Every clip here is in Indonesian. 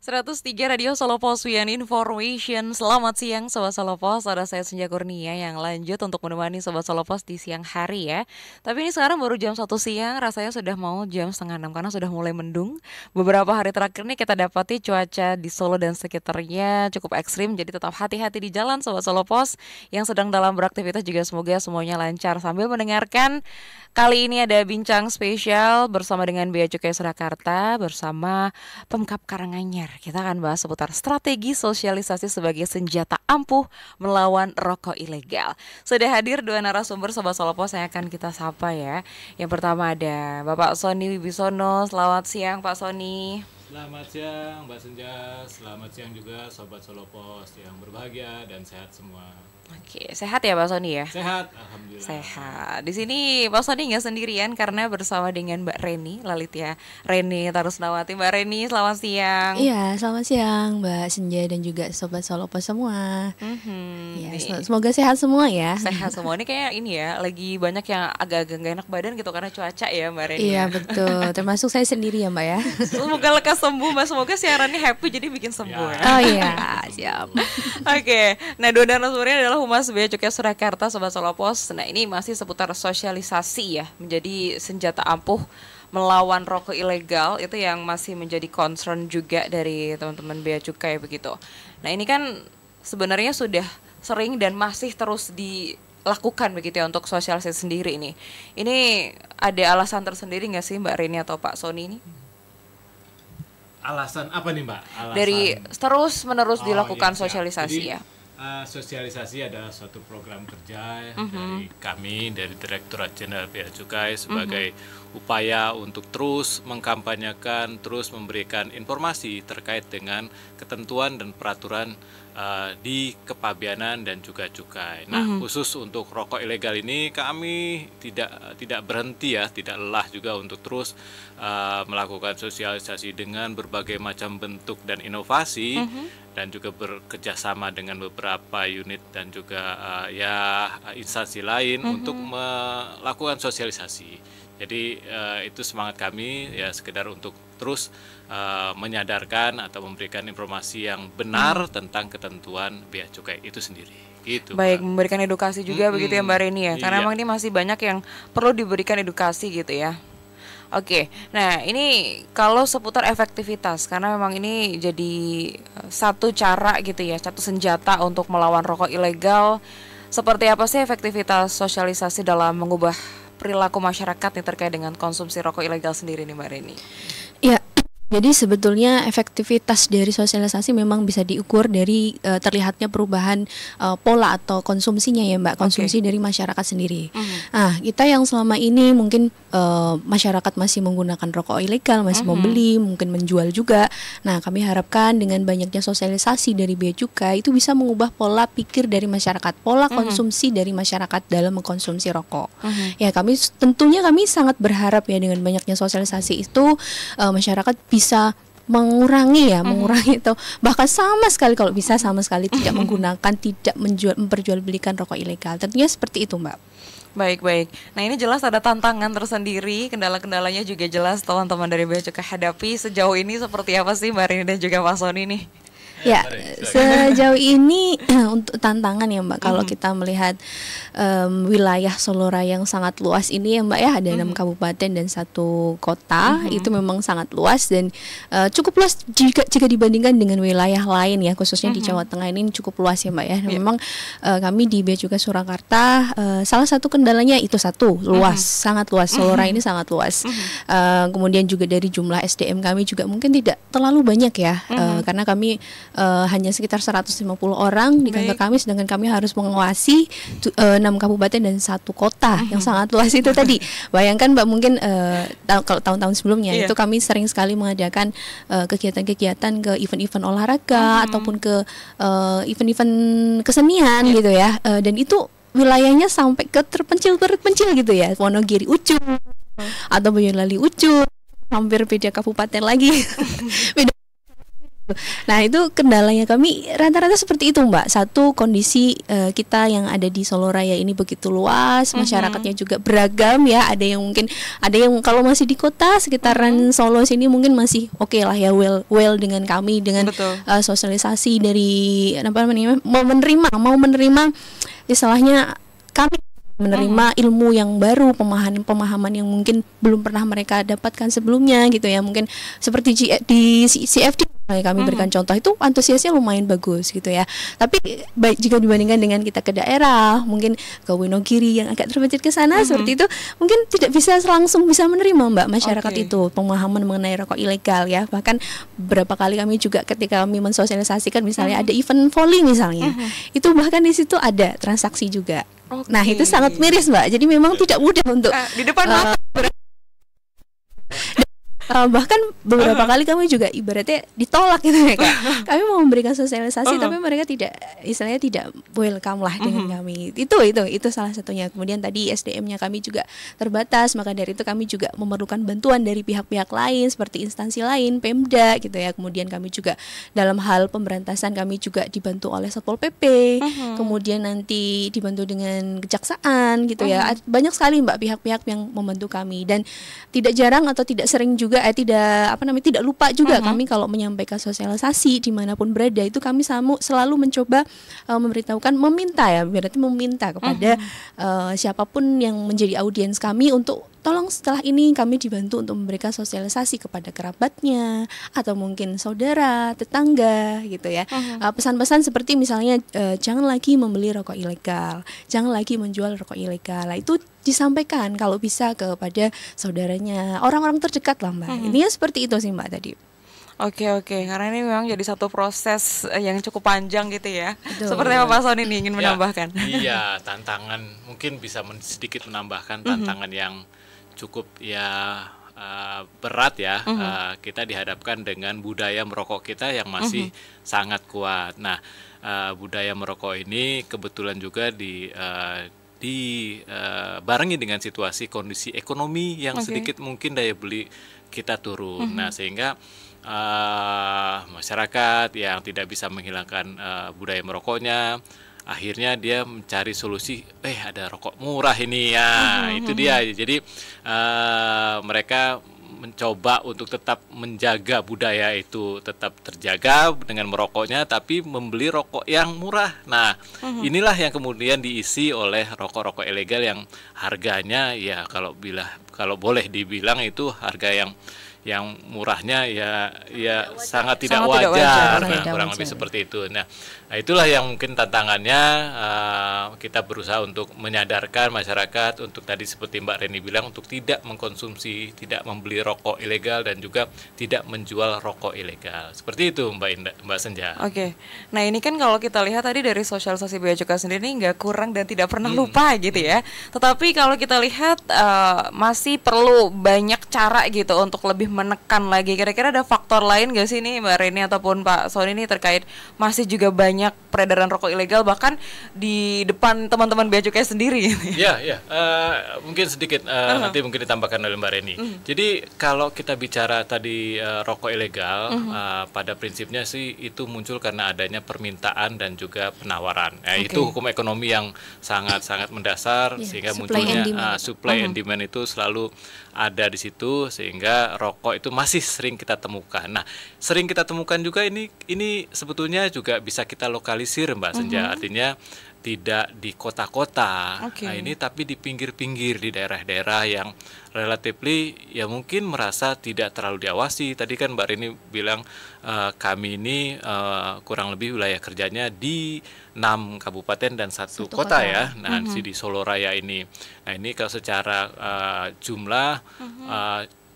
103 Radio Solo Pos Wian Information. Selamat siang Sobat Solo Pos. Ada saya Senja Kurnia yang lanjut untuk menemani Sobat Solo Pos di siang hari ya. Tapi ini sekarang baru jam 1 siang, rasanya sudah mau jam setengah 6 karena sudah mulai mendung. Beberapa hari terakhir ini kita dapati cuaca di Solo dan sekitarnya cukup ekstrim. Jadi tetap hati-hati di jalan Sobat Solo Pos. Yang sedang dalam beraktivitas juga semoga semuanya lancar. Sambil mendengarkan, kali ini ada bincang spesial bersama dengan Bea Cukai Surakarta bersama Pemkab Karanganyar. Kita akan bahas seputar strategi sosialisasi sebagai senjata ampuh melawan rokok ilegal. Sudah hadir dua narasumber Sobat Solo Pos yang akan kita sapa ya. Yang pertama ada Bapak Sony Wibisono. Selamat siang Pak Sony. Selamat siang Mbak Senja, selamat siang juga Sobat Solo Pos yang berbahagia dan sehat semua. Oke, sehat ya Pak Sony ya? Sehat, alhamdulillah. Sehat. Di sini Pak Sony nggak sendirian karena bersama dengan Mbak Reni Lalitya Reni Tarusnawati. Mbak Reni, selamat siang. Iya, selamat siang Mbak Senja dan juga Sobat Solo Pos semua. Ya, semoga sehat semua ya. Sehat semua. Ini kayak ini ya, lagi banyak yang agak-agak gak enak badan gitu karena cuaca ya Mbak Reni. Iya betul, termasuk saya sendiri ya Mbak ya. Semoga lekas sembuh Mbak, semoga siarannya happy jadi bikin sembuh ya. Oh iya, siap. Oke, nah dua narasumbernya adalah Humas Bea Cukai Surakarta, Sobat Solo Pos. Nah ini masih seputar sosialisasi ya, menjadi senjata ampuh melawan rokok ilegal. Itu yang masih menjadi concern juga dari teman-teman Bea Cukai begitu. Nah ini kan sebenarnya sudah sering dan masih terus dilakukan begitu ya untuk sosialisasi sendiri ini. Ini ada alasan tersendiri nggak sih Mbak Reni atau Pak Sony ini? Alasan apa nih Mbak? Alasan... Dari terus menerus dilakukan sosialisasi Jadi, ya. Sosialisasi adalah suatu program kerja dari kami, dari Direktorat Jenderal Bea Cukai sebagai upaya untuk terus mengkampanyekan, terus memberikan informasi terkait dengan ketentuan dan peraturan di kepabeanan dan juga cukai. Nah, khusus untuk rokok ilegal ini kami tidak berhenti ya, tidak lelah juga untuk terus melakukan sosialisasi dengan berbagai macam bentuk dan inovasi. Dan juga bekerjasama dengan beberapa unit dan juga instansi lain untuk melakukan sosialisasi. Jadi itu semangat kami ya, sekedar untuk terus menyadarkan atau memberikan informasi yang benar tentang ketentuan bea cukai itu sendiri. Gitu, baik, Mbak. memberikan edukasi juga begitu ya Mbak Reni ya. Karena memang ini masih banyak yang perlu diberikan edukasi gitu ya. Oke, nah ini kalau seputar efektivitas, karena memang ini jadi satu cara gitu ya, satu senjata untuk melawan rokok ilegal. Seperti apa sih efektivitas sosialisasi dalam mengubah perilaku masyarakat yang terkait dengan konsumsi rokok ilegal sendiri nih Mbak Reni? Ya, jadi sebetulnya efektivitas dari sosialisasi memang bisa diukur dari terlihatnya perubahan pola atau konsumsinya ya Mbak, konsumsi dari masyarakat sendiri. Nah, kita yang selama ini mungkin masyarakat masih menggunakan rokok ilegal, masih membeli, mungkin menjual juga. Nah, kami harapkan dengan banyaknya sosialisasi dari Bea Cukai itu bisa mengubah pola pikir dari masyarakat, pola konsumsi dari masyarakat dalam mengkonsumsi rokok. Ya, tentunya kami sangat berharap ya dengan banyaknya sosialisasi itu masyarakat bisa mengurangi itu, bahkan sama sekali kalau bisa sama sekali tidak menggunakan, tidak memperjualbelikan rokok ilegal. Tentunya seperti itu Mbak. Baik. Nah ini jelas ada tantangan tersendiri, kendala-kendalanya juga jelas teman-teman dari Bea Cukai hadapi. Sejauh ini seperti apa sih Mbak Rini dan juga Pak Sony nih? Ya, sejauh ini untuk tantangan ya Mbak, kalau kita melihat wilayah Solo Raya yang sangat luas ini ya Mbak ya, ada 6 kabupaten dan 1 kota, itu memang sangat luas dan cukup luas jika dibandingkan dengan wilayah lain ya, khususnya di Jawa Tengah ini cukup luas ya Mbak ya. Memang kami di Bea Cukai Surakarta salah satu kendalanya itu luas, sangat luas. Solo Raya ini sangat luas. Kemudian juga dari jumlah SDM kami juga mungkin tidak terlalu banyak ya, karena kami hanya sekitar 150 orang di kantor kami, sedangkan kami harus mengawasi 6 kabupaten dan 1 kota yang sangat luas itu tadi. Bayangkan Mbak, mungkin kalau tahun-tahun sebelumnya itu kami sering sekali mengadakan kegiatan-kegiatan ke event-event olahraga ataupun ke event-event kesenian gitu ya, dan itu wilayahnya sampai ke terpencil gitu ya, Wonogiri Ucul atau Boyolali Ucul, hampir beda kabupaten lagi. Beda Nah, itu kendalanya kami rata-rata seperti itu, Mbak. Satu, kondisi kita yang ada di Solo Raya ini begitu luas, masyarakatnya juga beragam ya. Ada yang kalau masih di kota sekitaran Solo sini mungkin masih oke lah ya, well dengan kami dengan sosialisasi dari apa namanya, mau menerima istilahnya kami menerima ilmu yang baru, pemahaman yang mungkin belum pernah mereka dapatkan sebelumnya gitu ya. Mungkin seperti di CFD kami berikan contoh, itu antusiasnya lumayan bagus gitu ya. Tapi baik jika dibandingkan dengan kita ke daerah, mungkin ke Wonogiri yang agak terpencil ke sana seperti itu, mungkin tidak bisa langsung bisa menerima, Mbak, masyarakat itu pemahaman mengenai rokok ilegal ya. Bahkan beberapa kali kami juga ketika kami mensosialisasikan misalnya ada event volley misalnya, itu bahkan di situ ada transaksi juga. Nah, itu sangat miris, Mbak. Jadi memang tidak mudah untuk di depan mata. Bahkan beberapa kali kami juga ibaratnya ditolak gitu ya, Kak. Kami mau memberikan sosialisasi tapi mereka istilahnya tidak welcome lah dengan kami. Itu salah satunya. Kemudian tadi SDM-nya kami juga terbatas, maka dari itu kami juga memerlukan bantuan dari pihak-pihak lain seperti instansi lain, Pemda gitu ya. Kemudian kami juga dalam hal pemberantasan kami juga dibantu oleh Satpol PP. Kemudian nanti dibantu dengan kejaksaan gitu ya. Banyak sekali, Mbak, pihak-pihak yang membantu kami, dan tidak jarang atau tidak sering juga tidak lupa juga kami kalau menyampaikan sosialisasi dimanapun berada, itu kami selalu mencoba meminta kepada siapapun yang menjadi audiens kami untuk tolong setelah ini kami dibantu untuk memberikan sosialisasi kepada kerabatnya atau mungkin saudara, tetangga gitu ya. Pesan-pesan seperti misalnya jangan lagi membeli rokok ilegal, jangan lagi menjual rokok ilegal. Nah, itu disampaikan kalau bisa kepada saudaranya, orang-orang terdekat lah, Mbak. Ini seperti itu sih, Mbak, tadi. Oke, karena ini memang jadi satu proses yang cukup panjang gitu ya. Betul. Seperti apa Pak Sony ini ingin menambahkan? Iya, tantangan mungkin bisa sedikit menambahkan tantangan yang cukup berat ya. Kita dihadapkan dengan budaya merokok kita yang masih sangat kuat. Nah, budaya merokok ini kebetulan juga dibarengi dengan situasi kondisi ekonomi yang sedikit mungkin daya beli kita turun. Nah, sehingga masyarakat yang tidak bisa menghilangkan budaya merokoknya, akhirnya dia mencari solusi, ada rokok murah ini ya, itu dia. Jadi mereka mencoba untuk tetap menjaga budaya itu tetap terjaga dengan merokoknya, tapi membeli rokok yang murah. Nah, inilah yang kemudian diisi oleh rokok-rokok ilegal yang harganya ya kalau boleh dibilang itu harga yang murahnya ya sangat tidak wajar. Nah, kurang lebih seperti itu. Nah, itulah yang mungkin tantangannya. Kita berusaha untuk menyadarkan masyarakat untuk tadi seperti Mbak Reni bilang, untuk tidak mengkonsumsi, tidak membeli rokok ilegal, dan juga tidak menjual rokok ilegal. Seperti itu, Mbak Senja. Oke. Nah, ini kan kalau kita lihat tadi dari sosialisasi Bea Cukai sendiri nggak kurang dan tidak pernah lupa gitu ya. Tetapi kalau kita lihat masih perlu banyak cara gitu untuk lebih menekan lagi. Kira-kira ada faktor lain gak sih nih Mbak Reni ataupun Pak Sony ini terkait masih juga banyak peredaran rokok ilegal bahkan di depan teman-teman Bea Cukai sendiri? Ya, mungkin sedikit nanti mungkin ditambahkan oleh Mbak Reni. Jadi kalau kita bicara tadi rokok ilegal, pada prinsipnya sih itu muncul karena adanya permintaan dan juga penawaran. Itu hukum ekonomi yang sangat-sangat mendasar, sehingga munculnya supply and demand itu selalu ada di situ, sehingga rokok itu masih sering kita temukan. Nah, sering kita temukan juga ini sebetulnya juga bisa kita lokalisir, Mbak Senja. Artinya tidak di kota-kota, nah ini tapi di pinggir-pinggir, di daerah-daerah yang relatively ya mungkin merasa tidak terlalu diawasi. Tadi kan Mbak Rini bilang kami ini kurang lebih wilayah kerjanya di 6 kabupaten dan satu kota ya. Nah, di Solo Raya ini. Nah, ini kalau secara jumlah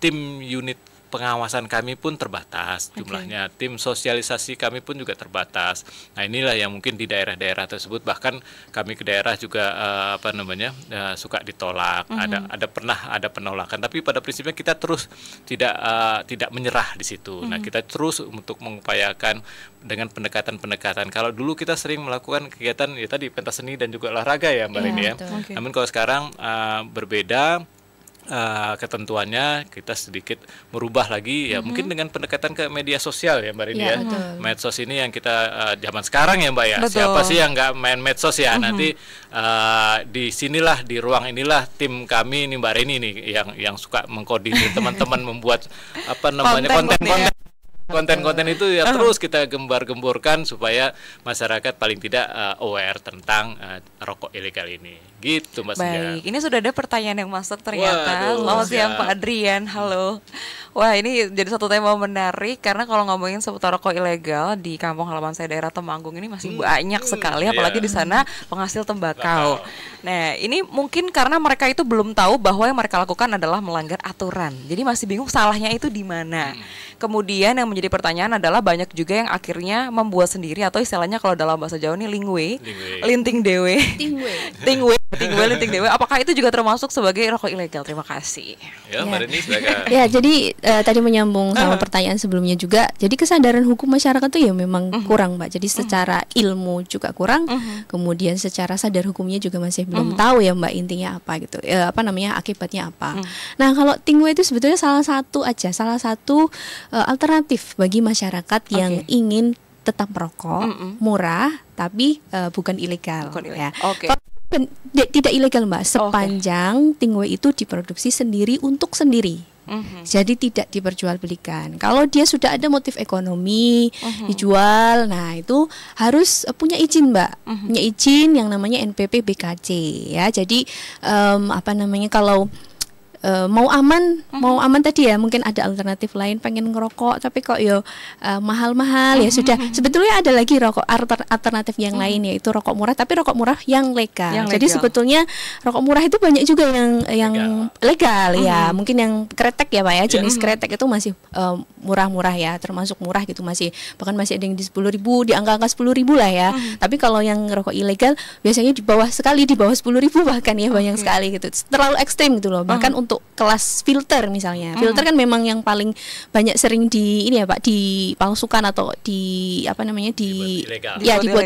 tim unit pengawasan kami pun terbatas jumlahnya, tim sosialisasi kami pun juga terbatas. Nah, inilah yang mungkin di daerah-daerah tersebut, bahkan kami ke daerah juga suka ditolak, ada penolakan, tapi pada prinsipnya kita terus tidak menyerah di situ. Nah, kita terus untuk mengupayakan dengan pendekatan-pendekatan. Kalau dulu kita sering melakukan kegiatan ya tadi pentas seni dan juga olahraga ya Mbak Rini ya. Namun kalau sekarang berbeda. ketentuannya kita sedikit merubah lagi ya, mungkin dengan pendekatan ke media sosial ya Mbak Rini ya. Medsos ini yang kita zaman sekarang ya Mbak ya. Betul. Siapa sih yang nggak main medsos ya? Nanti di sinilah, di ruang inilah tim kami nih Mbak Rini nih yang suka mengkoordinir teman-teman membuat apa namanya konten-konten itu ya terus kita gembar-gemborkan supaya masyarakat paling tidak aware tentang rokok ilegal ini. Gitu Mas. Baik, ini sudah ada pertanyaan yang masuk ternyata. Waduh, Selamat siang siap. Pak Adrian, halo. Wah, ini jadi satu tema menarik karena kalau ngomongin seputar rokok ilegal di kampung halaman saya daerah Temanggung ini masih banyak sekali, apalagi di sana penghasil tembakau. Nah, ini mungkin karena mereka itu belum tahu bahwa yang mereka lakukan adalah melanggar aturan. Jadi masih bingung salahnya itu di mana. Kemudian yang menjadi pertanyaan adalah banyak juga yang akhirnya membuat sendiri atau istilahnya kalau dalam bahasa Jawa ini lingwe, linting dewe. Linting dewe. Apakah itu juga termasuk sebagai rokok ilegal? Terima kasih. Ya, Mbak Rini silakan. Ya, jadi tadi menyambung sama pertanyaan sebelumnya juga. Jadi kesadaran hukum masyarakat tuh ya memang kurang, Mbak. Jadi secara ilmu juga kurang. Kemudian secara sadar hukumnya juga masih belum tahu ya, Mbak, intinya apa gitu. Akibatnya apa. Nah, kalau tingwe itu sebetulnya salah satu alternatif bagi masyarakat yang ingin tetap merokok murah tapi bukan ilegal. Ya. Tidak ilegal Mbak, sepanjang tingwe itu diproduksi sendiri untuk sendiri. Jadi tidak diperjualbelikan. Kalau dia sudah ada motif ekonomi dijual, nah itu harus punya izin Mbak, punya izin yang namanya NPP BKC ya. Jadi kalau mau aman tadi ya, mungkin ada alternatif lain, pengen ngerokok tapi kok mahal-mahal ya sudah. Sebetulnya ada lagi rokok alternatif yang lain, yaitu rokok murah, tapi rokok murah yang legal. Jadi sebetulnya rokok murah itu banyak juga yang legal ya. Mungkin yang kretek ya Pak ya, jenis kretek itu masih murah-murah ya, termasuk murah gitu, bahkan masih ada yang di 10.000, di angka-angka 10.000 lah ya. Tapi kalau yang rokok ilegal biasanya di bawah 10.000 bahkan ya, banyak sekali gitu. Terlalu ekstrim gitu loh. Bahkan untuk kelas filter misalnya. Filter kan memang yang paling banyak sering dipalsukan atau dibuat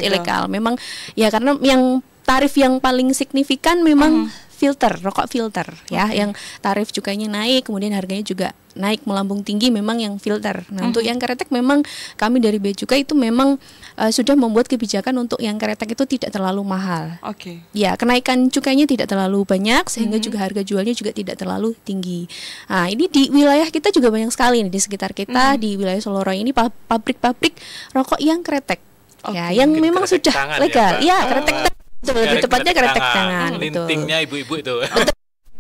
ilegal. Memang ya karena yang tarif yang paling signifikan memang rokok filter ya, yang tarif cukainya naik, kemudian harganya juga naik melambung tinggi, memang yang filter. Nah, untuk yang kretek memang kami dari Bea Cukai itu memang sudah membuat kebijakan untuk yang kretek itu tidak terlalu mahal. Ya, kenaikan cukainya tidak terlalu banyak sehingga juga harga jualnya juga tidak terlalu tinggi. Nah, ini di wilayah kita juga banyak sekali nih, di sekitar kita di wilayah Soloroy ini pabrik-pabrik rokok yang kretek. Ya, yang memang sudah legal. Ya, kretek lebih tepatnya kretek tangan. Lintingnya ibu-ibu itu.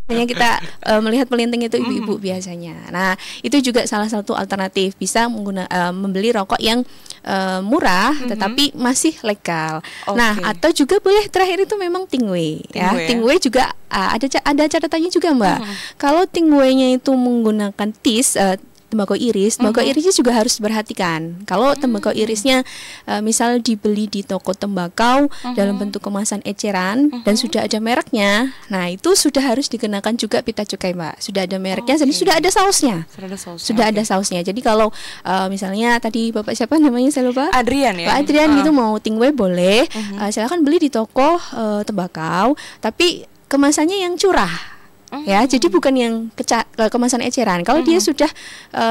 Hanya kita melihat pelinting itu ibu-ibu biasanya. Nah, itu juga salah satu alternatif, bisa membeli rokok yang murah tetapi masih legal. Nah, atau juga boleh terakhir itu memang tingwe ya. Tingwe juga ada catatannya juga Mbak. Kalau tingwenya itu menggunakan tembakau irisnya juga harus diperhatikan. Kalau tembakau irisnya misal dibeli di toko tembakau dalam bentuk kemasan eceran dan sudah ada mereknya, nah itu sudah harus dikenakan juga pita cukai Mbak. Sudah ada mereknya, jadi sudah ada sausnya. Ada sausnya. Jadi kalau misalnya tadi Bapak siapa namanya saya lupa? Adrian ya. Pak Adrian gitu mau tingwe boleh, silakan beli di toko tembakau, tapi kemasannya yang curah. Ya, jadi bukan yang kemasan eceran. Kalau dia sudah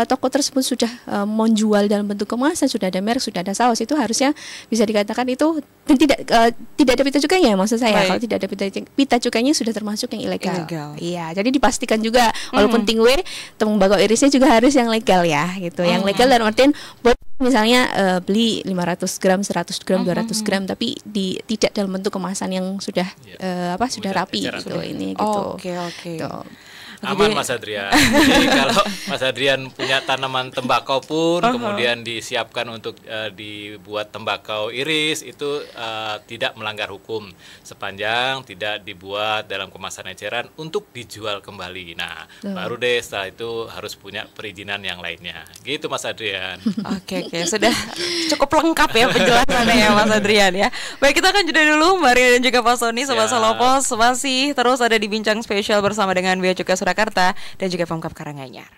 toko tersebut sudah menjual dalam bentuk kemasan, sudah ada merek, sudah ada saus, itu harusnya bisa dikatakan itu tidak ada pita cukainya, maksud saya. Kalau tidak ada pita cukainya sudah termasuk yang ilegal. Iya, jadi dipastikan juga walaupun tingwe, tembakau irisnya juga harus yang legal ya, gitu. Yang legal dalam artian misalnya beli 500 gram, 100 gram, 200 gram, tapi tidak dalam bentuk kemasan yang sudah sudah rapi gitu. Ini gitu. Oke. Aman Mas Adrian. Jadi kalau Mas Adrian punya tanaman tembakau pun kemudian disiapkan untuk dibuat tembakau iris, itu tidak melanggar hukum sepanjang tidak dibuat dalam kemasan eceran untuk dijual kembali. Nah, baru deh setelah itu harus punya perizinan yang lainnya. Gitu Mas Adrian. Oke, sudah cukup lengkap ya penjelasannya ya Mas Adrian ya. Baik, kita akan jeda dulu Mbak Ria dan juga Pak Sony, Sobat Solopos masih terus ada di bincang spesial bersama dengan Bea Cukai Surakarta dan juga Pemkab Karanganyar.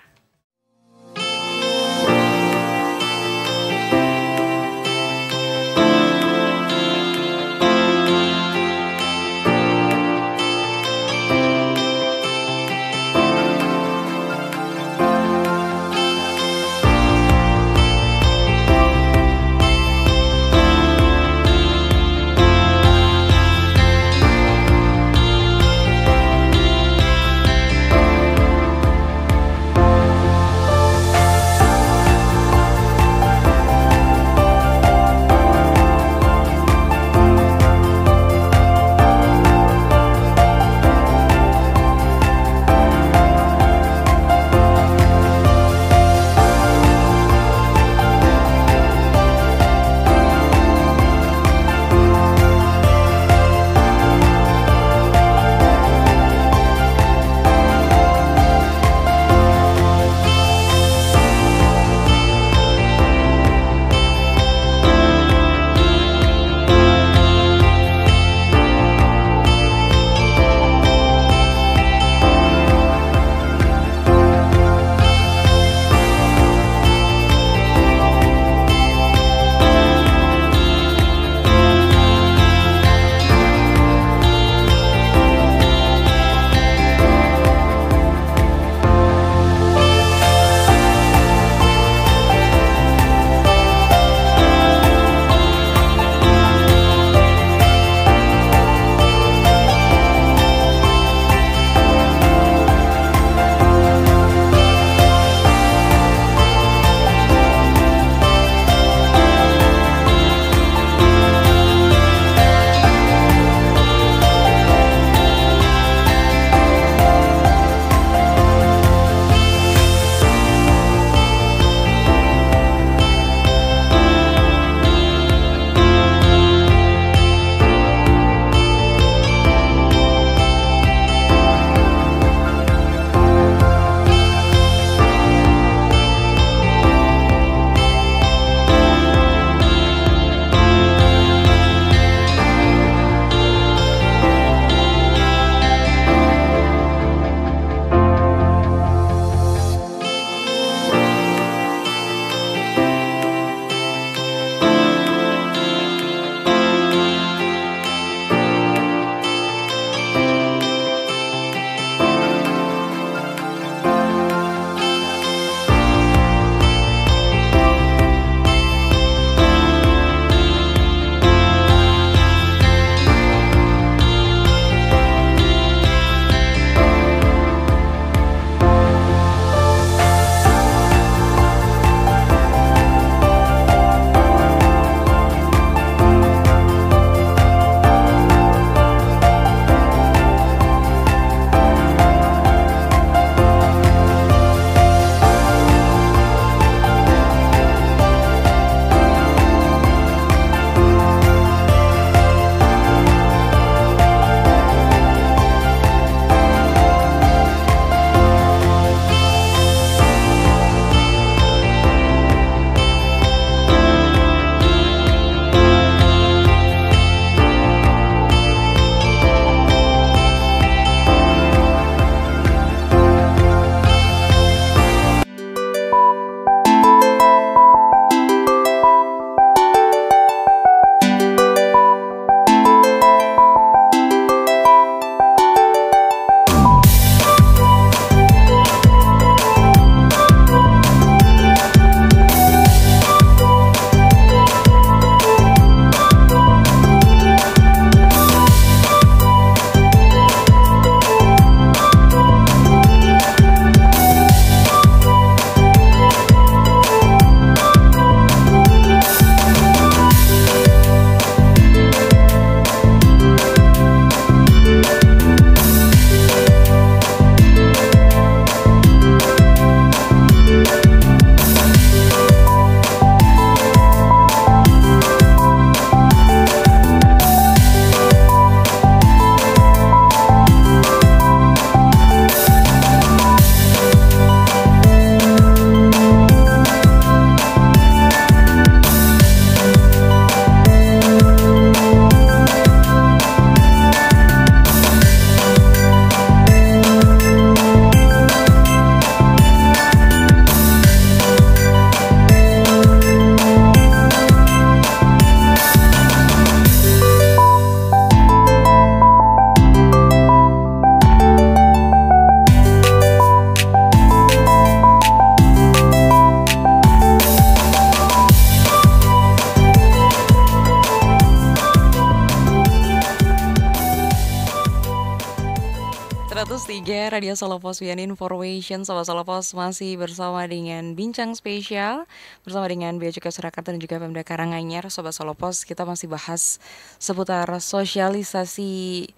103 Radio Solo Pos Wian Information. Sobat Solo Pos masih bersama dengan bincang spesial bersama dengan Bea Cukai Surakarta dan juga Pemda Karanganyar. Sobat Solo Pos, kita masih bahas seputar sosialisasi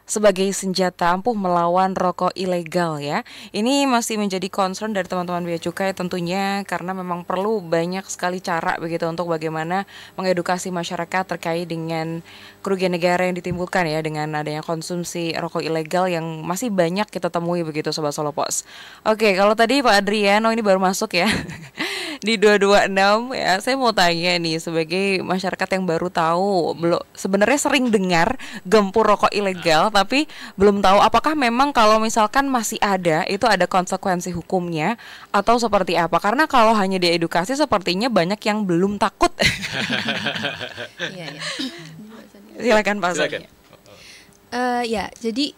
sebagai senjata ampuh melawan rokok ilegal ya. Ini masih menjadi concern dari teman-teman Bea Cukai tentunya, karena memang perlu banyak sekali cara begitu untuk bagaimana mengedukasi masyarakat terkait dengan kerugian negara yang ditimbulkan ya dengan adanya konsumsi rokok ilegal yang masih banyak kita temui begitu Sobat Solo Pos. Oke, kalau tadi Pak Adriano ini baru masuk ya di 226 ya, saya mau tanya nih sebagai masyarakat yang baru tahu, belum sebenarnya sering dengar gempur rokok ilegal tapi belum tahu apakah memang kalau misalkan masih ada itu ada konsekuensi hukumnya atau seperti apa, karena kalau hanya diedukasi sepertinya banyak yang belum takut. Iya, iya. Silakan Pak Sony. Silakan. Ya, jadi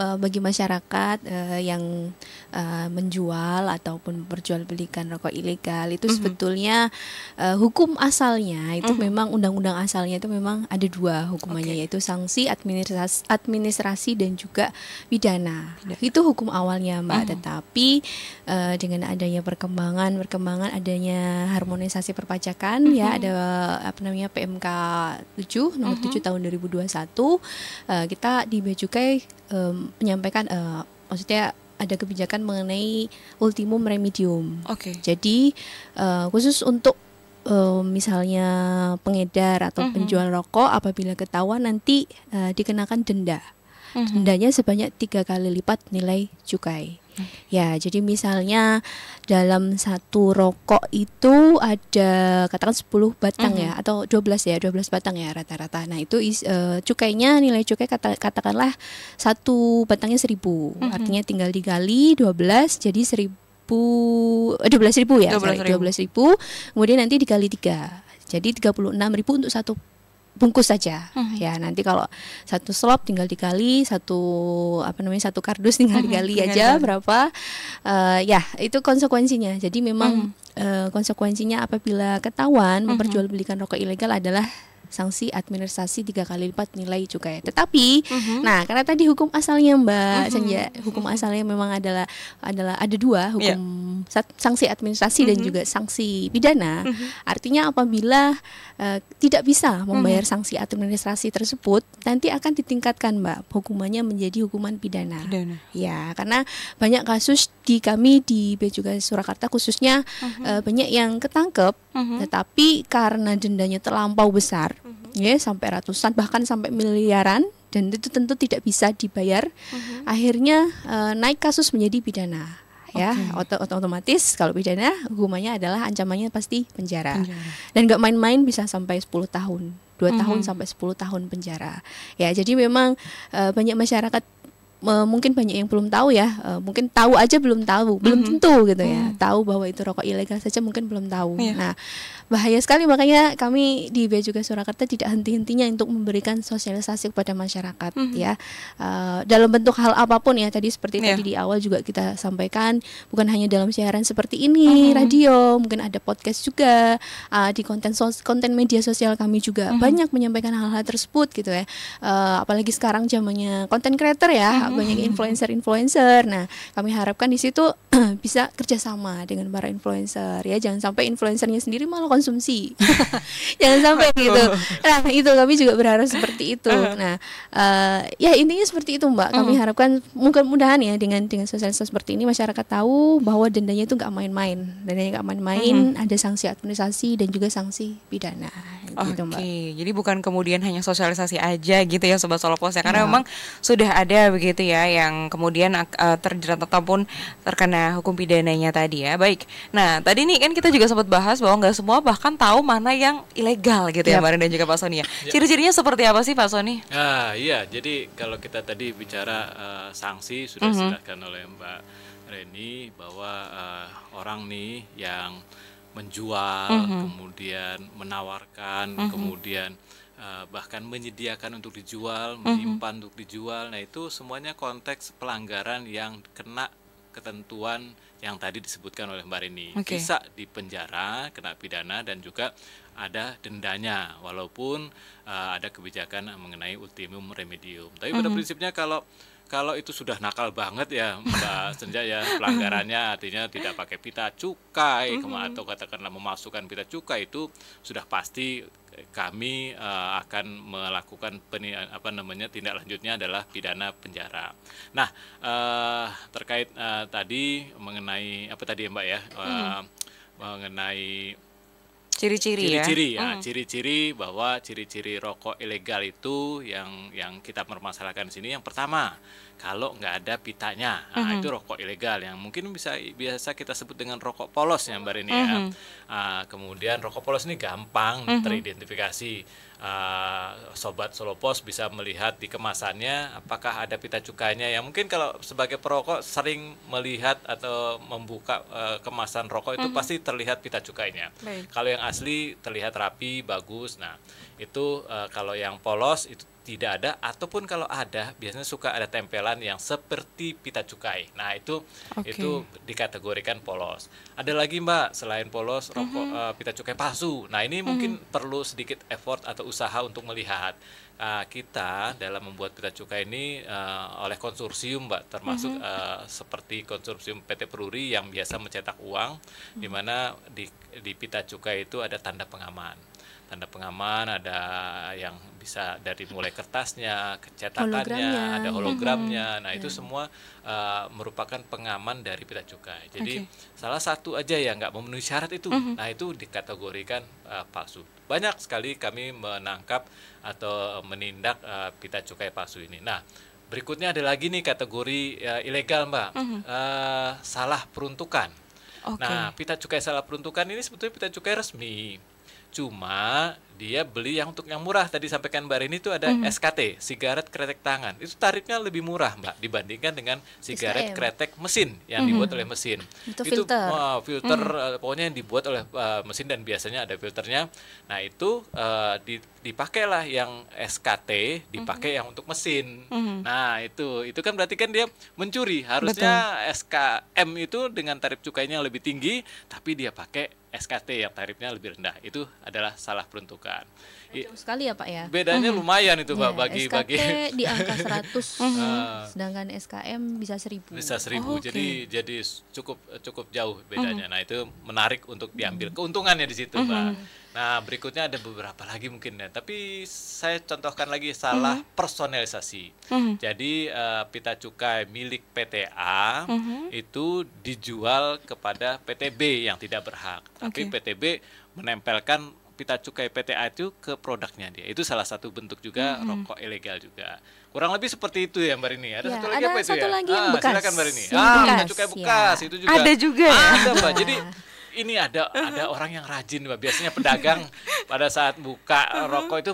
bagi masyarakat yang menjual ataupun berjualbelikan rokok ilegal itu sebetulnya hukum asalnya itu memang undang-undang asalnya itu memang ada dua hukumannya, yaitu sanksi administrasi dan juga pidana. Itu hukum awalnya Mbak. Tetapi dengan adanya perkembangan adanya harmonisasi perpajakan ya, ada apa namanya PMK 7 nomor 7 tahun 2021, kita di Bea Cukai menyampaikan maksudnya ada kebijakan mengenai ultimum remedium. Jadi khusus untuk misalnya pengedar atau penjual rokok, apabila ketahuan nanti dikenakan denda. Dendanya sebanyak 3 kali lipat nilai cukai. Ya, jadi misalnya dalam satu rokok itu ada katakan 10 batang ya, atau 12 batang ya rata-rata. Nah, itu cukainya, nilai cukai katakanlah satu batangnya 1.000. Artinya tinggal dikali 12 jadi 12.000 ya. 12.000. Kemudian nanti dikali 3. Jadi 36.000 untuk satu bungkus saja. Ya, nanti kalau satu slop tinggal dikali, satu kardus tinggal dikali aja berapa. Ya, itu konsekuensinya. Jadi memang konsekuensinya apabila ketahuan memperjualbelikan rokok ilegal adalah sanksi administrasi 3 kali lipat nilai cukai. Tetapi, nah karena tadi hukum asalnya Mbak Senja, hukum asalnya memang adalah ada dua hukum, sanksi administrasi dan juga sanksi pidana. Artinya apabila tidak bisa membayar sanksi administrasi tersebut, nanti akan ditingkatkan Mbak hukumannya menjadi hukuman pidana. Ya, karena banyak kasus di kami di Bea Cukai Surakarta khususnya banyak yang ketangkep, tetapi karena dendanya terlampau besar, ya sampai ratusan bahkan sampai miliaran, dan itu tentu tidak bisa dibayar, akhirnya naik kasus menjadi pidana. Ya, otomatis kalau pidana hukumannya adalah ancamannya pasti penjara. Dan nggak main-main, bisa sampai 10 tahun, 2 tahun sampai 10 tahun penjara. Ya, jadi memang banyak masyarakat mungkin banyak yang belum tahu ya, mungkin tahu aja belum tahu, belum tentu gitu ya, tahu bahwa itu rokok ilegal saja mungkin belum tahu. Nah, bahaya sekali, makanya kami di Bea Cukai Surakarta tidak henti-hentinya untuk memberikan sosialisasi kepada masyarakat ya, dalam bentuk hal apapun ya, tadi seperti tadi di awal juga kita sampaikan, bukan hanya dalam siaran seperti ini, radio, mungkin ada podcast juga, di konten media sosial kami juga banyak menyampaikan hal-hal tersebut gitu ya, apalagi sekarang zamannya content creator ya, banyak influencer. Nah, kami harapkan di situ bisa kerjasama dengan para influencer ya, jangan sampai influencernya sendiri malah konsumsi. Jangan sampai gitu. Nah, itu kami juga berharap seperti itu. Nah, ya intinya seperti itu Mbak. Kami harapkan mudah-mudahan ya dengan sosialisasi seperti ini masyarakat tahu bahwa dendanya itu nggak main-main. Dendanya nggak main-main, ada sanksi administrasi dan juga sanksi pidana. Gitu, Mbak. Jadi bukan kemudian hanya sosialisasi aja gitu ya Sobat Solo Pos ya, karena memang sudah ada begitu ya yang kemudian terjerat ataupun terkena hukum pidananya tadi ya. Baik. Nah, tadi nih kan kita juga sempat bahas bahwa nggak semua bahkan tahu mana yang ilegal gitu ya, Mbak Ren dan juga Pak Sony ya. Ciri-cirinya seperti apa sih Pak Sony? Iya, jadi kalau kita tadi bicara sanksi sudah dijelaskan oleh Mbak Reni bahwa orang nih yang menjual, kemudian menawarkan, kemudian bahkan menyediakan untuk dijual, menyimpan untuk dijual. Nah, itu semuanya konteks pelanggaran yang kena ketentuan yang tadi disebutkan oleh Mbak Rini. Bisa dipenjara, kena pidana, dan juga ada dendanya, walaupun ada kebijakan mengenai ultimum remedium. Tapi pada prinsipnya kalau kalau itu sudah nakal banget ya Mbak Senja ya, pelanggarannya artinya tidak pakai pita cukai atau katakanlah memasukkan pita cukai, itu sudah pasti kami akan melakukan tindak lanjutnya adalah pidana penjara. Nah, terkait tadi mengenai apa tadi ya Mbak ya, mengenai Ciri-ciri ciri-ciri bahwa ciri-ciri rokok ilegal itu yang kita permasalahkan di sini, yang pertama, kalau nggak ada pitanya, itu rokok ilegal yang mungkin biasa kita sebut dengan rokok polos ya Mbak Rini ya. Kemudian rokok polos ini gampang teridentifikasi. Sobat Solopos bisa melihat di kemasannya apakah ada pita cukainya, yang mungkin kalau sebagai perokok sering melihat atau membuka kemasan rokok itu pasti terlihat pita cukainya. Kalau yang asli terlihat rapi, bagus. Nah, itu kalau yang polos itu tidak ada, ataupun kalau ada biasanya suka ada tempelan yang seperti pita cukai. Nah, itu dikategorikan polos. Ada lagi Mbak, selain polos, rokok pita cukai palsu. Nah, ini mungkin perlu sedikit effort atau usaha untuk melihat. Kita dalam membuat pita cukai ini oleh konsorsium Mbak, termasuk seperti konsorsium PT Peruri yang biasa mencetak uang, di mana di pita cukai itu ada tanda pengaman. Tanda pengaman ada yang bisa dari mulai kertasnya, cetakannya, ada hologramnya. Nah, itu semua merupakan pengaman dari pita cukai. Jadi salah satu aja yang nggak memenuhi syarat itu, nah itu dikategorikan palsu. Banyak sekali kami menangkap atau menindak pita cukai palsu ini. Nah, berikutnya ada lagi nih kategori ilegal Mbak, salah peruntukan. Nah, pita cukai salah peruntukan ini sebetulnya pita cukai resmi. Cuma dia beli yang untuk yang murah, tadi sampaikan Mbak Rini itu ada SKT, sigaret kretek tangan. Itu tarifnya lebih murah Mbak dibandingkan dengan sigaret kretek mesin yang dibuat oleh mesin. Itu filter. Filter pokoknya yang dibuat oleh mesin dan biasanya ada filternya. Nah, itu dipakailah yang SKT, dipakai yang untuk mesin. Nah, itu kan berarti kan dia mencuri. Harusnya SKM itu dengan tarif cukainya lebih tinggi, tapi dia pakai SKT yang tarifnya lebih rendah. Itu adalah salah peruntukan. Jauh sekali ya Pak ya. Bedanya lumayan itu Pak, bagi SKT di angka 100, sedangkan SKM bisa 1000. Bisa 1000. Jadi cukup jauh bedanya. Nah, itu menarik untuk diambil keuntungannya di situ, Mbak. Nah, berikutnya ada beberapa lagi mungkin ya, tapi saya contohkan lagi salah personalisasi. Jadi pita cukai milik PTA itu dijual kepada PTB yang tidak berhak. Tapi PTB menempelkan pita cukai PTA itu ke produknya dia. Itu salah satu bentuk juga rokok ilegal juga. Kurang lebih seperti itu ya Mbak Rini. Ada satu lagi apa itu ya? Lagi yang bekas. Silakan Mbak Rini. Pita cukai bekas itu juga. Ada juga ya. Ada Mbak. Jadi ini ada orang yang rajin Mbak. Biasanya pedagang pada saat buka rokok itu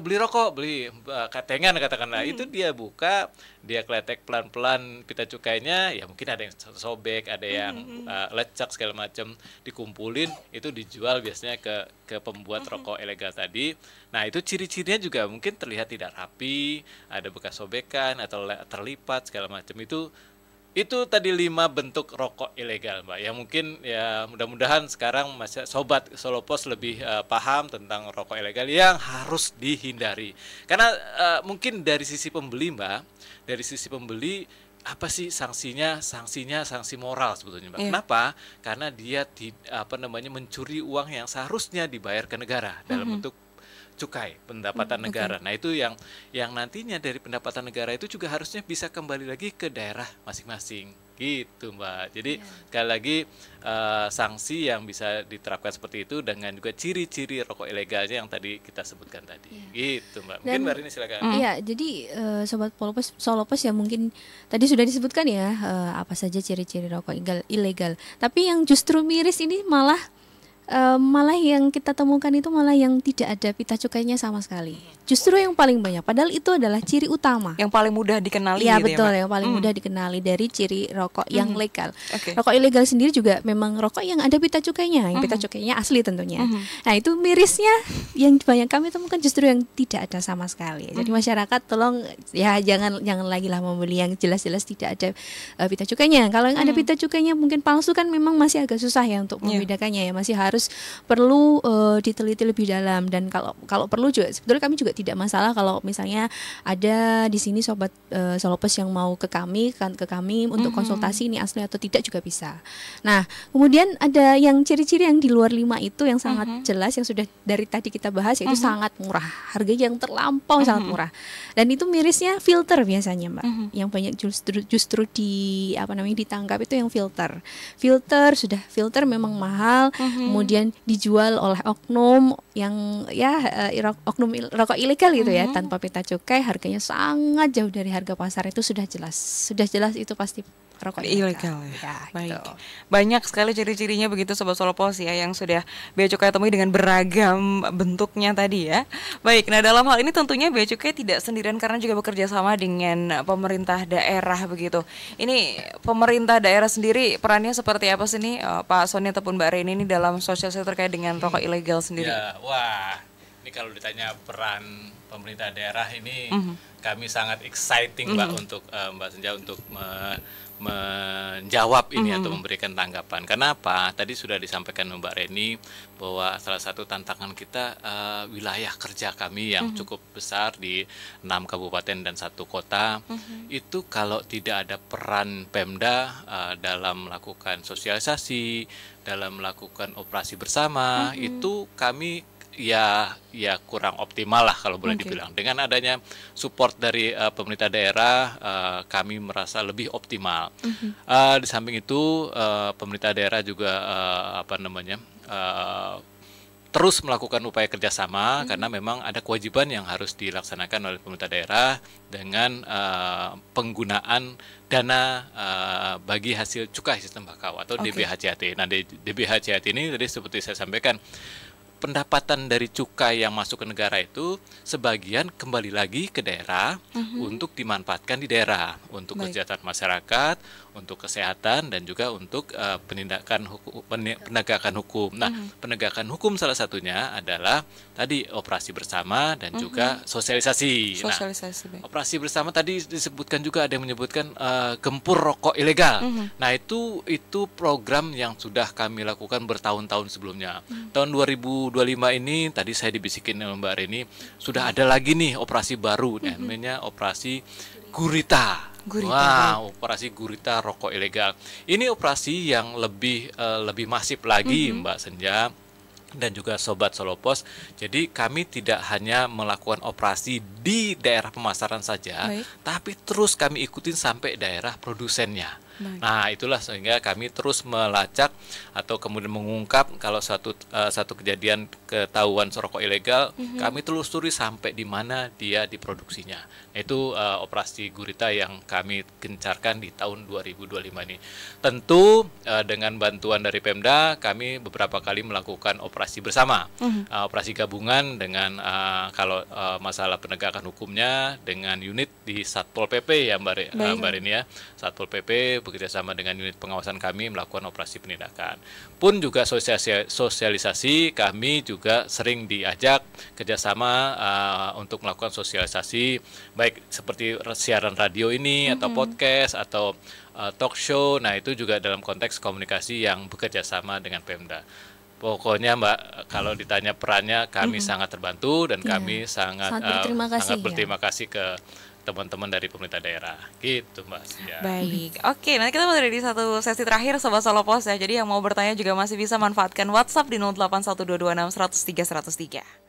beli katengan katakanlah. Itu dia buka, dia kletek pelan-pelan pita cukainya, ya mungkin ada yang sobek, ada yang lecak segala macam, dikumpulin, itu dijual biasanya ke pembuat rokok ilegal tadi. Nah, itu ciri-cirinya juga mungkin terlihat tidak rapi, ada bekas sobekan atau terlipat segala macam. Itu tadi 5 bentuk rokok ilegal Mbak, yang mungkin ya mudah-mudahan sekarang Sobat Solopos lebih paham tentang rokok ilegal yang harus dihindari. Karena mungkin dari sisi pembeli Mbak, apa sih sanksinya? Sanksi moral sebetulnya Mbak. Kenapa? Karena dia mencuri uang yang seharusnya dibayar ke negara dalam bentuk cukai pendapatan negara. Nah, itu yang nantinya dari pendapatan negara itu juga harusnya bisa kembali lagi ke daerah masing-masing gitu Mbak. Jadi sekali lagi sanksi yang bisa diterapkan seperti itu dengan juga ciri-ciri rokok ilegalnya yang tadi kita sebutkan tadi. Gitu Mbak. Mungkin Mbak Rini silakan. Iya, jadi Sobat Solopos ya mungkin tadi sudah disebutkan ya apa saja ciri-ciri rokok ilegal. Tapi yang justru miris ini malah yang kita temukan itu malah yang tidak ada pita cukainya sama sekali. Justru yang paling banyak, padahal itu adalah ciri utama. Yang paling mudah dikenali ya, gitu betul, ya, yang paling mudah dikenali dari ciri rokok yang legal. Rokok ilegal sendiri juga memang rokok yang ada pita cukainya, yang pita cukainya asli tentunya. Nah, itu mirisnya yang banyak kami temukan justru yang tidak ada sama sekali. Jadi masyarakat tolong ya jangan lagi lah membeli yang jelas-jelas tidak ada pita cukainya. Kalau yang ada pita cukainya mungkin palsu kan memang masih agak susah ya untuk membedakannya ya, masih harus harus perlu diteliti lebih dalam. Dan kalau perlu juga sebetulnya kami juga tidak masalah kalau misalnya ada di sini sobat Solopos yang mau ke kami untuk konsultasi ini asli atau tidak juga bisa. Nah, kemudian ada yang ciri-ciri yang di luar 5 itu yang sangat jelas yang sudah dari tadi kita bahas, yaitu sangat murah. Harga yang terlampau sangat murah. Dan itu mirisnya filter biasanya, Mbak. Yang banyak justru ditangkap itu yang filter. Filter memang mahal, kemudian dijual oleh oknum yang oknum rokok ilegal gitu ya, tanpa peta cukai, harganya sangat jauh dari harga pasar. Itu sudah jelas itu pasti rokok ilegal ya. Baik. Gitu. Banyak sekali ciri-cirinya begitu Sobat Solopos ya, yang sudah Bea Cukai temui dengan beragam bentuknya tadi ya. Baik, nah dalam hal ini tentunya Bea Cukai tidak sendirian karena juga bekerja sama dengan pemerintah daerah begitu. Ini pemerintah daerah sendiri perannya seperti apa sih nih Pak Sony ataupun Mbak Reni ini dalam sosialisasi terkait dengan rokok ilegal sendiri? Ya, wah, ini kalau ditanya peran pemerintah daerah ini kami sangat exciting Mbak untuk Mbak Senja untuk menjawab ini atau memberikan tanggapan. Kenapa? Tadi sudah disampaikan Mbak Reni bahwa salah satu tantangan kita wilayah kerja kami yang cukup besar di 6 kabupaten dan 1 kota. Itu kalau tidak ada peran Pemda dalam melakukan sosialisasi, dalam melakukan operasi bersama, itu kami ya kurang optimal lah kalau boleh dibilang. Dengan adanya support dari pemerintah daerah, kami merasa lebih optimal. Di samping itu pemerintah daerah juga terus melakukan upaya kerjasama karena memang ada kewajiban yang harus dilaksanakan oleh pemerintah daerah dengan penggunaan dana bagi hasil cukai sistem tembakau atau DBHCAT. Nah, DBHCAT ini tadi seperti saya sampaikan, pendapatan dari cukai yang masuk ke negara itu sebagian kembali lagi ke daerah untuk dimanfaatkan di daerah untuk kesejahteraan masyarakat, untuk kesehatan dan juga untuk penegakan hukum. Nah, penegakan hukum salah satunya adalah tadi operasi bersama dan juga sosialisasi. Nah, operasi bersama tadi disebutkan juga, ada yang menyebutkan gempur rokok ilegal. Nah, itu program yang sudah kami lakukan bertahun-tahun sebelumnya. Tahun 2025 ini tadi saya dibisikin oleh Mbak Reni, sudah ada lagi nih operasi baru namanya operasi Gurita. Wah, operasi Gurita rokok ilegal. Ini operasi yang lebih masif lagi Mbak Senja dan juga Sobat Solopos. Jadi kami tidak hanya melakukan operasi di daerah pemasaran saja, tapi terus kami ikutin sampai daerah produsennya. Nah, itulah sehingga kami terus melacak atau kemudian mengungkap kalau satu kejadian ketahuan rokok ilegal, kami telusuri sampai di mana dia diproduksinya. Itu operasi Gurita yang kami gencarkan di tahun 2025 ini. Tentu dengan bantuan dari Pemda, kami beberapa kali melakukan operasi bersama, operasi gabungan dengan kalau masalah penegakan hukumnya dengan unit di Satpol PP ya Mbak Reni ya. Satpol PP bekerjasama dengan unit pengawasan kami melakukan operasi penindakan. Pun juga sosialisasi, kami juga sering diajak kerjasama untuk melakukan sosialisasi, baik seperti siaran radio ini atau podcast atau talk show. Nah, itu juga dalam konteks komunikasi yang bekerjasama dengan Pemda. Pokoknya Mbak, kalau ditanya perannya, kami sangat terbantu dan kami sangat berterima kasih ke teman-teman dari pemerintah daerah. Gitu Mbak. Ya. Baik, oke, nanti kita mulai di satu sesi terakhir Sobat Solopos ya. Jadi yang mau bertanya juga masih bisa manfaatkan WhatsApp di 081226103103.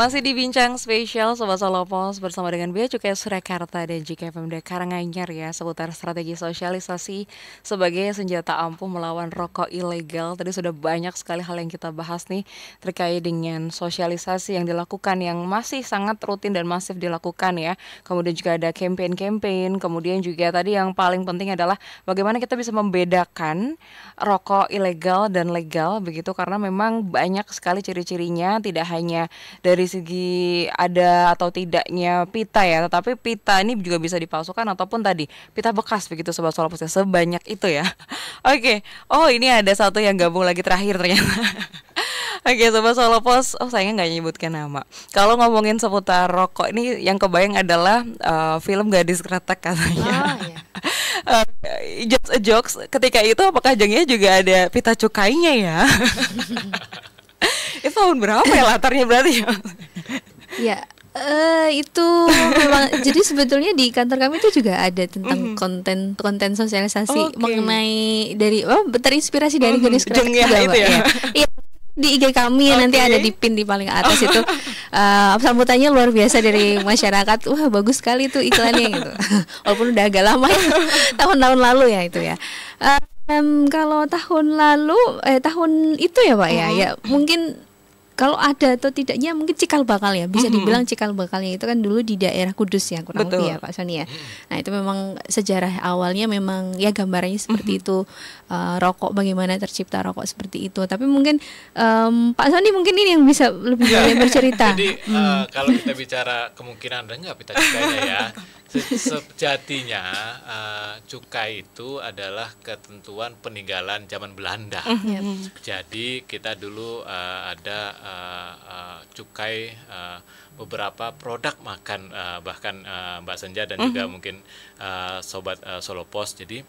Masih di Bincang Spesial Sobat Solopos bersama dengan Bea Cukai Surakarta dan juga Pemda Karanganyar ya, seputar strategi sosialisasi sebagai senjata ampuh melawan rokok ilegal. Tadi sudah banyak sekali hal yang kita bahas nih terkait dengan sosialisasi yang dilakukan, yang masih sangat rutin dan masif dilakukan ya. Kemudian juga ada campaign-campaign, kemudian juga tadi yang paling penting adalah bagaimana kita bisa membedakan rokok ilegal dan legal begitu, karena memang banyak sekali ciri-cirinya, tidak hanya dari segi ada atau tidaknya pita ya, tetapi pita ini juga bisa dipalsukan ataupun tadi pita bekas begitu Sobat Solopos ya, sebanyak itu ya. Oke, oh ini ada satu yang gabung lagi terakhir ternyata. Oke Sobat Solopos, oh saya nggak nyebutkan nama. Kalau ngomongin seputar rokok ini yang kebayang adalah film Gadis Kretek katanya. Oh, iya. Just a jokes, ketika itu apakah jengnya juga ada pita cukainya ya? Itu tahun berapa ya latarnya berarti ya? Ya, itu memang jadi sebetulnya di kantor kami itu juga ada tentang konten sosialisasi mengenai dari terinspirasi dari Gadis Kretek jengnya juga, itu Mbak, ya. Iya. Di IG kami nanti ada di pin di paling atas itu sambutannya luar biasa dari masyarakat. Wah, bagus sekali tuh iklannya gitu. Walaupun udah agak lama ya, tahun-tahun lalu ya itu ya. Kalau tahun lalu tahun itu ya Pak ya mungkin kalau ada atau tidaknya mungkin cikal bakal ya, bisa dibilang cikal bakalnya itu kan dulu di daerah Kudus ya kurang lebih ya Pak Sony ya. Nah itu memang sejarah awalnya memang ya gambarannya seperti itu, rokok, bagaimana tercipta rokok seperti itu. Tapi mungkin Pak Sony mungkin ini yang bisa lebih banyak bercerita. Jadi kalau kita bicara kemungkinan ada nggak pita cukainya ya, sejatinya cukai itu adalah ketentuan peninggalan zaman Belanda. Jadi kita dulu ada cukai beberapa produk makan, bahkan Mbak Senja dan juga mungkin Sobat Solopos. Jadi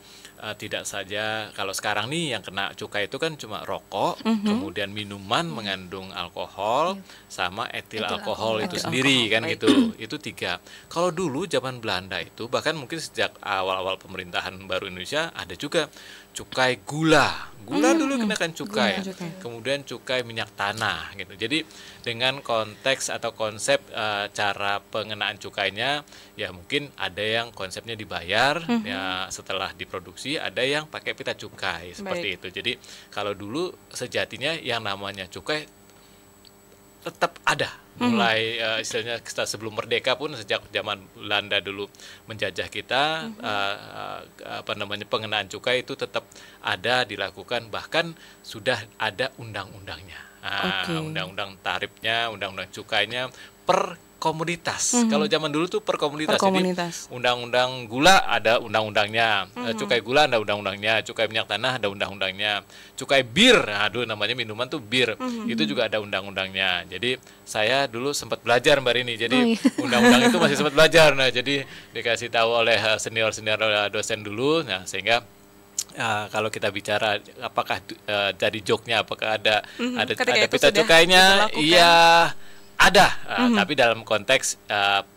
tidak saja kalau sekarang nih yang kena cukai itu kan cuma rokok, kemudian minuman mengandung alkohol, sama etil alkohol itu sendiri kan gitu. Itu 3. Kalau dulu zaman Belanda itu bahkan mungkin sejak awal-awal pemerintahan baru Indonesia ada juga cukai gula. Gula dulu kenakan cukai. Kemudian cukai minyak tanah gitu. Jadi dengan konteks atau konsep cara pengenaan cukainya ya mungkin ada yang konsepnya dibayar ya setelah diproduksi, ada yang pakai pita cukai seperti itu. Jadi kalau dulu sejatinya yang namanya cukai tetap ada. Mulai istilahnya kita sebelum merdeka pun, sejak zaman Belanda dulu menjajah kita, pengenaan cukai itu tetap ada dilakukan, bahkan sudah ada undang-undangnya. Undang-undang tarifnya, undang-undang cukainya per komoditas. Kalau zaman dulu tuh per komoditas. Jadi undang-undang gula ada undang-undangnya, cukai gula ada undang-undangnya, cukai minyak tanah ada undang-undangnya, cukai bir, aduh namanya minuman tuh bir, itu juga ada undang-undangnya. Jadi saya dulu sempat belajar Mbak Rini, jadi undang-undang itu masih sempat belajar. Nah jadi dikasih tahu oleh senior-senior dosen dulu, nah sehingga kalau kita bicara apakah jadi joknya, apakah ada pita cukainya, iya ada, tapi dalam konteks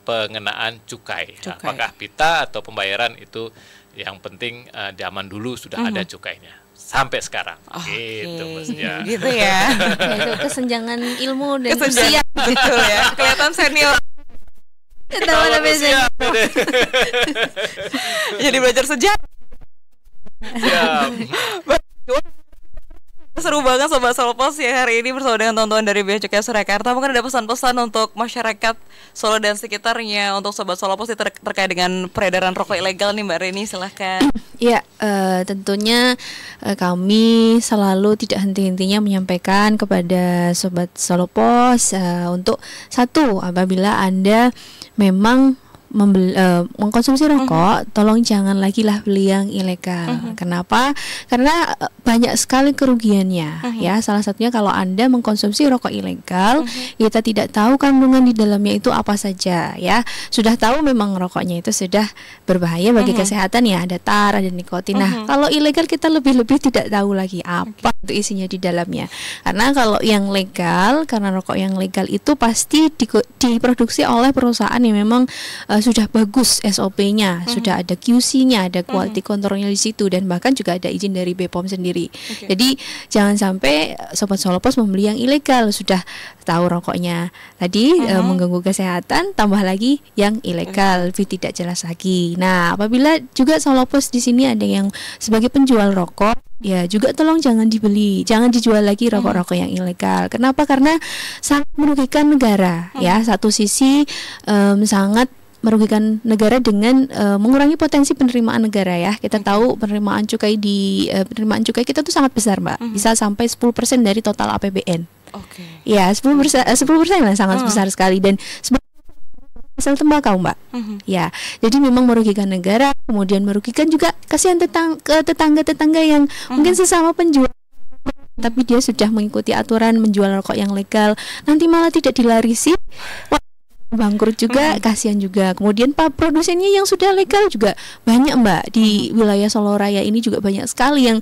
pengenaan cukai. Apakah pita atau pembayaran itu yang penting zaman dulu sudah ada cukainya sampai sekarang. Gitu maksudnya. Gitu ya. Itu kesenjangan ilmu dan usia gitu ya. Kelihatan senior. Jadi belajar sejarah. Ya. Seru banget Sobat Solopos ya hari ini bersama dengan teman-teman dari Bea Cukai Surakarta. Mungkin ada pesan-pesan untuk masyarakat Solo dan sekitarnya untuk Sobat Solopos terkait dengan peredaran rokok ilegal nih Mbak Reni, silahkan. Ya, tentunya kami selalu tidak henti-hentinya menyampaikan kepada Sobat Solopos untuk satu, apabila Anda memang mengkonsumsi rokok, tolong jangan lagi lah beli yang ilegal. Kenapa? Karena banyak sekali kerugiannya. Ya, salah satunya kalau Anda mengkonsumsi rokok ilegal, kita tidak tahu kandungan di dalamnya itu apa saja. Ya, sudah tahu memang rokoknya itu sudah berbahaya bagi kesehatan ya, ada tar, ada nikotin. Nah, kalau ilegal kita lebih-lebih tidak tahu lagi apa itu isinya di dalamnya. Karena kalau yang legal, karena rokok yang legal itu pasti diproduksi oleh perusahaan yang memang sudah bagus SOP-nya, sudah ada QC-nya, ada quality control-nya di situ, dan bahkan juga ada izin dari BPOM sendiri. Jadi jangan sampai Sobat Solopos membeli yang ilegal, sudah tahu rokoknya tadi mengganggu kesehatan, tambah lagi yang ilegal, lebih tidak jelas lagi. Nah, apabila juga Solopos di sini ada yang sebagai penjual rokok, ya juga tolong jangan dibeli, jangan dijual lagi rokok-rokok yang ilegal. Kenapa? Karena sangat merugikan negara. Ya, satu sisi sangat merugikan negara dengan mengurangi potensi penerimaan negara ya. Kita tahu penerimaan cukai kita tuh sangat besar, Mbak. Bisa sampai 10% dari total APBN. Ya, 10% lah, sangat besar sekali, dan asal tembakau, Mbak. Ya, jadi memang merugikan negara, kemudian merugikan juga, kasihan tetangga-tetangga yang mungkin sesama penjual, tapi dia sudah mengikuti aturan menjual rokok yang legal, nanti malah tidak dilarisi, bangkrut juga, kasihan juga. Kemudian produsennya yang sudah legal juga banyak, Mbak. Di wilayah Solo Raya ini juga banyak sekali yang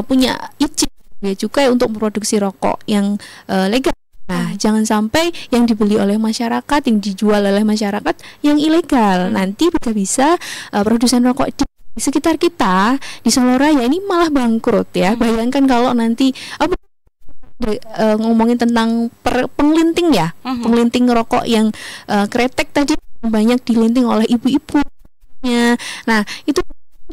punya izin bea cukai untuk memproduksi rokok yang legal. Nah, jangan sampai yang dibeli oleh masyarakat, yang dijual oleh masyarakat yang ilegal. Nanti bisa produsen rokok di sekitar kita di Solo Raya ini malah bangkrut ya. Bayangkan kalau nanti ngomongin tentang penglinting ya, penglinting rokok yang kretek tadi banyak dilinting oleh ibu-ibu. Nah, itu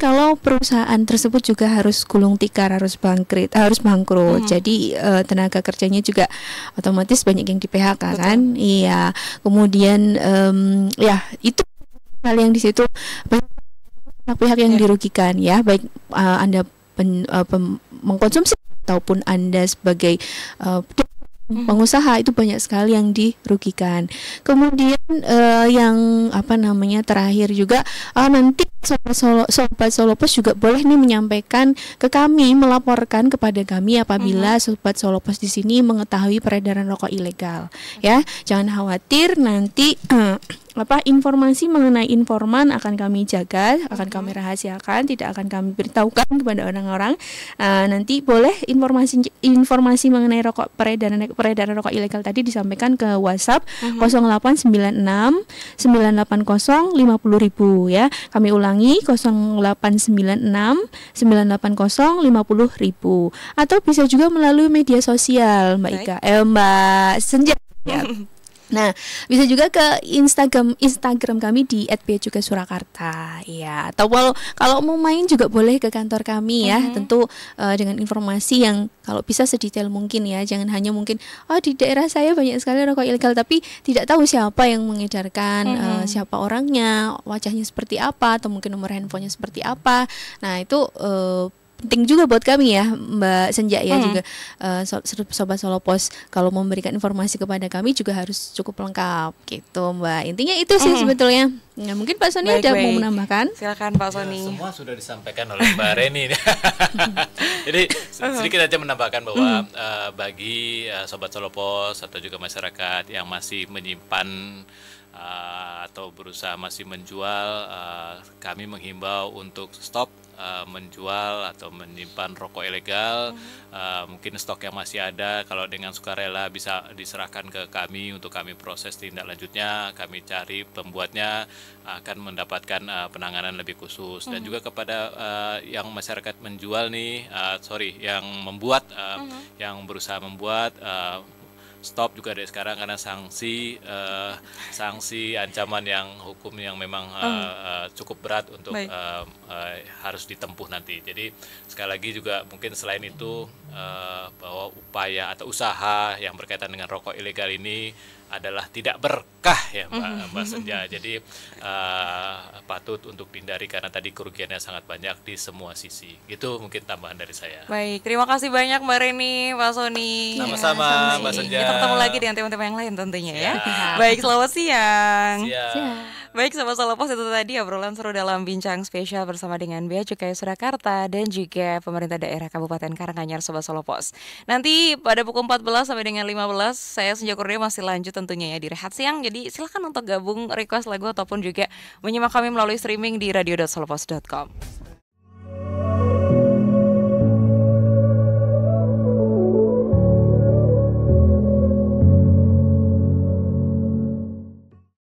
kalau perusahaan tersebut juga harus gulung tikar, harus bangkrut. Jadi tenaga kerjanya juga otomatis banyak yang di PHK kan. Iya. Kemudian ya itu hal yang di situ banyak pihak yang dirugikan ya, baik Anda mengkonsumsi ataupun Anda sebagai pengusaha, itu banyak sekali yang dirugikan. Kemudian yang terakhir juga nanti Sobat Solopos juga boleh nih menyampaikan ke kami, melaporkan kepada kami apabila Sobat Solopos di sini mengetahui peredaran rokok ilegal. Ya, jangan khawatir, nanti informasi mengenai informan akan kami jaga, akan kami rahasiakan, tidak akan kami beritahukan kepada orang-orang. Nanti boleh informasi mengenai peredaran rokok ilegal tadi disampaikan ke WhatsApp 0896 980 50.000 ya. Kami ulangi 0896 980 50.000, atau bisa juga melalui media sosial, Mbak Ika, Mbak Senja ya. Nah, bisa juga ke Instagram kami di @beacukasurakarta ya. Atau kalau mau main juga boleh ke kantor kami ya. Tentu dengan informasi yang kalau bisa sedetail mungkin ya. Jangan hanya mungkin di daerah saya banyak sekali rokok ilegal, tapi tidak tahu siapa yang mengedarkan, siapa orangnya, wajahnya seperti apa, atau mungkin nomor handphonenya seperti apa. Nah, itu penting juga buat kami ya, Mbak Senja ya, juga Sobat Solopos kalau memberikan informasi kepada kami juga harus cukup lengkap gitu, Mbak. Intinya itu sih sebetulnya. Ya, mungkin Pak Sony ada mau menambahkan? Silakan Pak Sony. Ya, semua sudah disampaikan oleh Mbak Reni. Jadi sedikit aja menambahkan bahwa bagi Sobat Solopos atau juga masyarakat yang masih menyimpan atau berusaha masih menjual, kami menghimbau untuk stop menjual atau menyimpan rokok ilegal. Mungkin stok yang masih ada, kalau dengan sukarela bisa diserahkan ke kami untuk kami proses tindak lanjutnya, kami cari pembuatnya, akan mendapatkan penanganan lebih khusus. Dan juga kepada yang masyarakat menjual nih, yang membuat, yang berusaha membuat, stop juga dari sekarang, karena sanksi ancaman yang hukum yang memang cukup berat untuk harus ditempuh nanti. Jadi sekali lagi juga mungkin selain itu bahwa upaya atau usaha yang berkaitan dengan rokok ilegal ini adalah tidak berkah ya Mbak Senja. Jadi patut untuk dihindari karena tadi kerugiannya sangat banyak di semua sisi. Gitu mungkin tambahan dari saya. Baik, terima kasih banyak Mbak Reni, Pak Sony. Sama-sama Mbak Senja. Kita ketemu lagi dengan tema-tema yang lain tentunya ya. Baik, selamat siang. Baik, Sobat Solopos, itu tadi obrolan seru dalam bincang spesial bersama dengan Bea Cukai Surakarta dan juga pemerintah daerah Kabupaten Karanganyar, Sobat Solopos. Nanti pada pukul 14 sampai dengan 15 saya Senja Kurnia masih lanjut tentunya ya di Rehat Siang. Jadi silakan untuk gabung request lagu ataupun juga menyimak kami melalui streaming di radio.solopos.com.